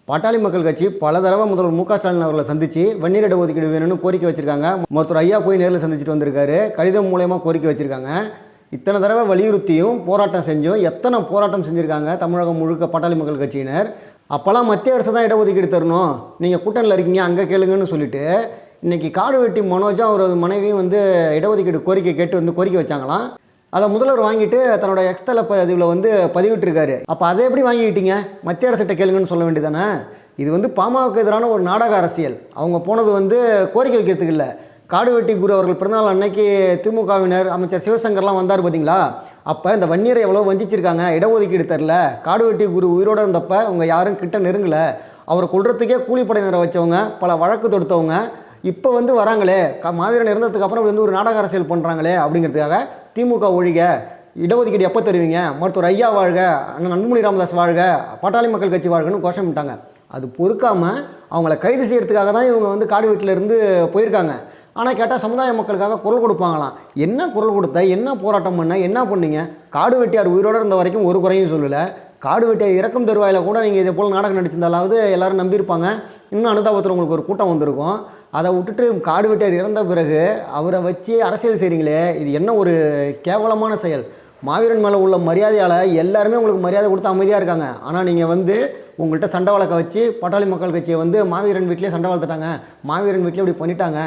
பாட்டாளி மக்கள் கட்சி பல தடவை முதல்வர் மு க ஸ்டாலின் அவர்களை சந்தித்து வன்னியர் இட ஒதுக்கீடு வேணும்னு கோரிக்கை வச்சிருக்காங்க. மருத்துவர் ஐயா போய் நேரில் சந்திச்சுட்டு வந்திருக்காரு. கடிதம் மூலயமா கோரிக்கை வச்சிருக்காங்க. இத்தனை தடவை வலியுறுத்தியும் போராட்டம் செஞ்சும் எத்தனை போராட்டம் செஞ்சுருக்காங்க தமிழகம் முழுக்க பாட்டாளி மக்கள் கட்சியினர். அப்போல்லாம் மத்திய அரசு தான் இடஒதுக்கீடு தரணும், நீங்கள் கூட்டணியில் இருக்கீங்க அங்கே கேளுங்கன்னு சொல்லிட்டு இன்றைக்கி காடு வெட்டி மனோஜும் அவரது மனைவியும் இடஒதுக்கீடு கோரிக்கை கேட்டு கோரிக்கை வச்சாங்களாம். அதை முதல்வர் வாங்கிட்டு தன்னோட எக்ஸ்தல பதிவில் பதிவிட்டிருக்காரு. அப்போ அதை எப்படி வாங்கிக்கிட்டீங்க? மத்திய அரசிட்ட கேளுங்கன்னு சொல்ல வேண்டியதானே? இது பாமகவுக்கு எதிரான ஒரு நாடக அரசியல். அவங்க போனது கோரிக்கை வைக்கிறதுக்கு இல்லை. காடு வெட்டி குரு அவர்கள் பிறந்தநாள் அன்னைக்கு திமுகவினர் அமைச்சர் சிவசங்கர்லாம் வந்தார் பார்த்தீங்களா? அப்போ இந்த வன்னியரை எவ்வளோ வஞ்சிச்சிருக்காங்க, இடஒதுக்கீடு தரல, காடு வெட்டி குரு உயிரோடு இருந்தப்போ அவங்க யாரும் கிட்ட நெருங்கலை, அவரை கொள்றதுக்கே கூலிப்படையினரை வச்சவங்க, பல வழக்கு தொடுத்தவங்க இப்போ வராங்களே, மாவீரன் இறந்ததுக்கு அப்புறம் ஒரு நாடக அரசியல் பண்ணுறாங்களே அப்படிங்கிறதுக்காக திமுக ஒழிக, இடஒதுக்கீடு எப்போ தருவீங்க, மருத்துவர் ஐயா வாழ்க, அண்ணன் அன்புமணி ராமதாஸ் வாழ்க, பாட்டாளி மக்கள் கட்சி வாழ்கன்னு கோஷமிட்டாங்க. அது பொறுக்காமல் அவங்கள கைது செய்கிறதுக்காக தான் இவங்க காடு வீட்டிலேருந்து போயிருக்காங்க. ஆனால் கேட்டால் சமுதாய மக்களுக்காக குரல் கொடுப்பாங்களாம். என்ன குரல் கொடுத்த, என்ன போராட்டம் பண்ண, என்ன பண்ணீங்க? காடு வெட்டியார் உயிரோடு இருந்த வரைக்கும் ஒரு குறையும் சொல்லலை. காடு வெட்டியார் இறக்கும் தருவாயில் கூட நீங்கள் இதே போல் நாடகம் நடிச்சிருந்தாலாவது எல்லோரும் நம்பியிருப்பாங்க. இன்னும் அனுதாபத்தில் உங்களுக்கு ஒரு கூட்டம் வந்திருக்கும். அதை விட்டுட்டு காடு வெட்டியார் இறந்த பிறகு அவரை வச்சு அரசியல் செய்கிறீங்களே, இது என்ன ஒரு கேவலமான செயல். மாவீரன் மேலே உள்ள மரியாதையால் எல்லாருமே உங்களுக்கு மரியாதை கொடுத்து அமைதியாக இருக்காங்க. ஆனால் நீங்கள் உங்கள்கிட்ட சண்டை வழக்க வச்சு பாட்டாளி மக்கள் கட்சியை மாவீரன் வீட்டிலே சண்டை வளர்த்துட்டாங்க, மாவீரன் வீட்டிலே இப்படி பண்ணிட்டாங்க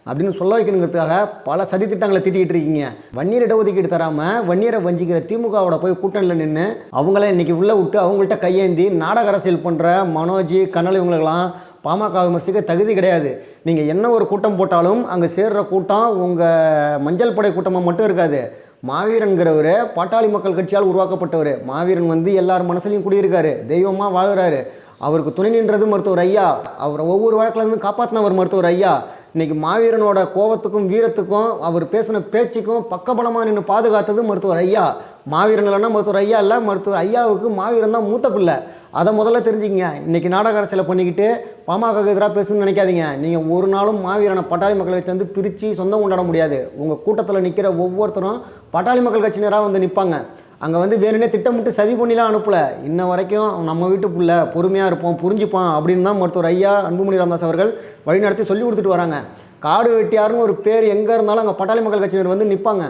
அப்படின்னு சொல்ல வைக்கணுங்கிறதுக்காக பல சதி திட்டங்களை திட்டிகிட்டு இருக்கீங்க. வன்னியர் இடஒதுக்கீடு தராமல் வன்னியரை வஞ்சிக்கிற திமுகவோட போய் கூட்டணியில் நின்று அவங்கள இன்றைக்கி உள்ளே விட்டு அவங்கள்ட்ட கையேந்தி நாடக அரசியல் பண்ணுற மனோஜ் கண்ணல் இவங்களுக்கெல்லாம் பாமக விமர்சிக்க தகுதி கிடையாது. நீங்கள் என்ன ஒரு கூட்டம் போட்டாலும் அங்கே சேர்கிற கூட்டம் உங்கள் மஞ்சள் படை கூட்டமாக மட்டும் இருக்காது. மாவீரன்கிறவர் பாட்டாளி மக்கள் கட்சியால் உருவாக்கப்பட்டவர். மாவீரன் எல்லார் மனசுலையும் குடியிருக்காரு, தெய்வமாக வாழ்கிறாரு. அவருக்கு துணை நின்றது மருத்துவர் ஐயா. அவரை ஒவ்வொரு வழக்கிலேருந்து காப்பாற்றினவர் மருத்துவர் ஐயா. இன்றைக்கி மாவீரனோட கோபத்துக்கும் வீரத்துக்கும் அவர் பேசின பேச்சுக்கும் பக்கபலமாக நின்று பாதுகாத்தது மருத்துவர் ஐயா. மாவீரன் இல்லைன்னா மருத்துவர் ஐயா இல்லை, மருத்துவர் ஐயாவுக்கு மாவீரன் தான் மூத்த பிள்ளை. அதை முதல்ல தெரிஞ்சுக்கிங்க. இன்றைக்கி நாடக அரசியலை பண்ணிக்கிட்டு பாமகவுக்கு எதிராக பேசணும்னு நினைக்காதீங்க. நீங்கள் ஒரு நாளும் மாவீரனை பாட்டாளி மக்கள் கட்சியிலேருந்து பிரித்து சொந்தம் கொண்டாட முடியாது. உங்கள் கூட்டத்தில் நிற்கிற ஒவ்வொருத்தரும் பாட்டாளி மக்கள் கட்சியினராக நிற்பாங்க. அங்கே வேணுனே திட்டமிட்டு சதி பண்ணிலாம் அனுப்பலை. இன்ன வரைக்கும் நம்ம வீட்டு பிள்ளை, பொறுமையாக இருப்போம், புரிஞ்சுப்பான் அப்படின்னு தான் மருத்துவர் ஐயா அன்புமணி ராமதாஸ் அவர்கள் வழிநடத்தி சொல்லி கொடுத்துட்டு வராங்க. காடு வெட்டியாருன்னு ஒரு பேர் எங்கே இருந்தாலும் அங்கே பாட்டாளி மக்கள் கட்சியினர் நிற்பாங்க.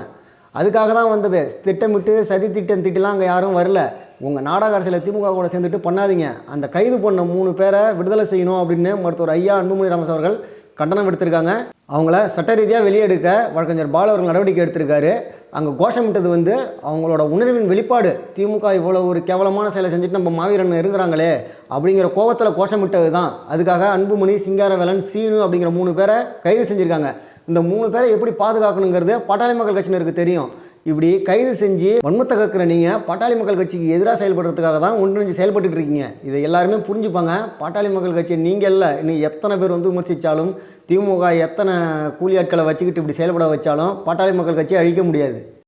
அதுக்காக தான் வந்தது. திட்டமிட்டு சதி திட்டம்லாம் அங்கே யாரும் வரல. உங்கள் நாடக அரசியலை திமுக கூட சேர்ந்துட்டு பண்ணாதீங்க. அந்த கைது பண்ண 3 பேரை விடுதலை செய்யணும் அப்படின்னு மருத்துவர் ஐயா அன்புமணி ராமதாஸ் அவர்கள் கண்டனம் எடுத்திருக்காங்க. அவங்கள சட்ட ரீதியாக வெளியெடுக்க வழக்கறிஞர் பாலு அவர்கள் நடவடிக்கை எடுத்திருக்காரு. அங்கே கோஷமிட்டது அவங்களோட உணர்வின் வெளிப்பாடு. திமுக இவ்வளோ ஒரு கேவலமான செயலை செஞ்சுட்டு நம்ம மாவீரன் இருக்கிறாங்களே அப்படிங்கிற கோபத்தில் கோஷமிட்டது தான். அதுக்காக அன்புமணி, சிங்காரவேலன், சீனு அப்படிங்கிற 3 பேரை கைது செஞ்சுருக்காங்க. இந்த 3 பேரை எப்படி பாதுகாக்கணுங்கிறது பாட்டாளி மக்கள் கட்சியினருக்கு தெரியும். இப்படி கைது செஞ்சு வன்மத்தை கற்கிற நீங்கள் பாட்டாளி மக்கள் கட்சிக்கு எதிராக செயல்படுறதுக்காக தான் ஒன்றிணைஞ்சு செயல்பட்டு இருக்கீங்க. இதை எல்லாருமே புரிஞ்சுப்பாங்க. பாட்டாளி மக்கள் கட்சியை நீங்கள் இல்லை, இன்னும் எத்தனை பேர் விமர்சித்தாலும், திமுக எத்தனை கூலி ஆட்களை வச்சுக்கிட்டு இப்படி செயல்பட வச்சாலும் பாட்டாளி மக்கள் கட்சியை அழிக்க முடியாது.